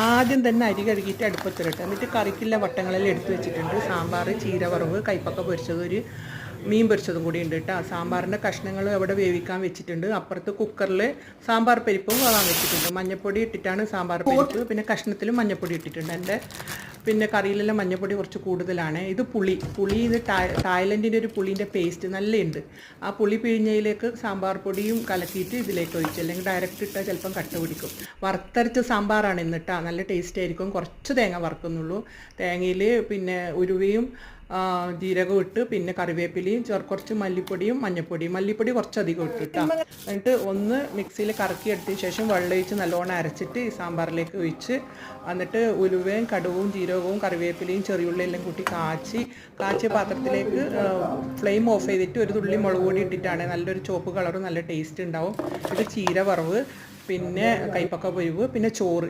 ആദ്യം തന്നെ അരി കഴുകിയിട്ട് അടുപ്പത്തിലിട്ട് എന്നിട്ട് കറിക്കുള്ള വട്ടങ്ങളെല്ലാം എടുത്ത് വെച്ചിട്ടുണ്ട്. സാമ്പാർ, ചീര വറവ്, കൈപ്പക്ക പൊരിച്ചത്, ഒരു മീൻ പൊരിച്ചതും കൂടി ഉണ്ട് കേട്ടോ. സാമ്പാറിൻ്റെ കഷ്ണങ്ങൾ അവിടെ വേവിക്കാൻ വെച്ചിട്ടുണ്ട്. അപ്പുറത്ത് കുക്കറിൽ സാമ്പാർ പരിപ്പും വാങ്ങാൻ വെച്ചിട്ടുണ്ട്. മഞ്ഞൾപ്പൊടി ഇട്ടിട്ടാണ് സാമ്പാർ പരിപ്പ്, പിന്നെ കഷ്ണത്തിലും മഞ്ഞൾപ്പൊടി ഇട്ടിട്ടുണ്ട്. എൻ്റെ പിന്നെ കറിയിലെല്ലാം മഞ്ഞൾപ്പൊടി കുറച്ച് കൂടുതലാണ്. ഇത് പുളി ഇത് തായ്ലൻഡിൻ്റെ ഒരു പുളീൻ്റെ പേസ്റ്റ് നല്ലുണ്ട്. ആ പുളി പിഴിഞ്ഞതിലേക്ക് സാമ്പാർ പൊടിയും കലക്കിയിട്ട് ഇതിലേക്ക് ഒഴിച്ചു, അല്ലെങ്കിൽ ഡയറക്റ്റ് ഇട്ടാൽ ചിലപ്പം കട്ട പിടിക്കും. വറുത്തരച്ച സാമ്പാറാണ് ഇന്നിട്ടാ, നല്ല ടേസ്റ്റ് ആയിരിക്കും. കുറച്ച് തേങ്ങ വറുക്കുന്നുള്ളൂ. തേങ്ങയിൽ പിന്നെ ഉരുവയും ജീരകം ഇട്ട്, പിന്നെ കറിവേപ്പിലയും കുറച്ച് മല്ലിപ്പൊടിയും മഞ്ഞൾപ്പൊടിയും, മല്ലിപ്പൊടി കുറച്ചധികം ഇട്ടിട്ടാ. എന്നിട്ട് ഒന്ന് മിക്സിയിൽ കറക്കി എടുത്തതിന് ശേഷം വെള്ളമൊഴിച്ച് നല്ലോണം അരച്ചിട്ട് ഈ സാമ്പാറിലേക്ക് ഒഴിച്ച്, എന്നിട്ട് ഉലുവയും കടുവും ജീരകവും കറിവേപ്പിലയും ചെറിയുള്ളിയും എല്ലാം കൂട്ടി കാച്ചിയ പാത്രത്തിലേക്ക് ഫ്ലെയിം ഓഫ് ചെയ്തിട്ട് ഒരു തുള്ളി മുളക് പൊടി ഇട്ടിട്ടാണ്. നല്ലൊരു ചുവപ്പ് കളറും നല്ല ടേസ്റ്റ് ഉണ്ടാവും. ഇത് ചീര വറവ്, പിന്നെ കൈപ്പക്ക പൊരിവ്, പിന്നെ ചോറ്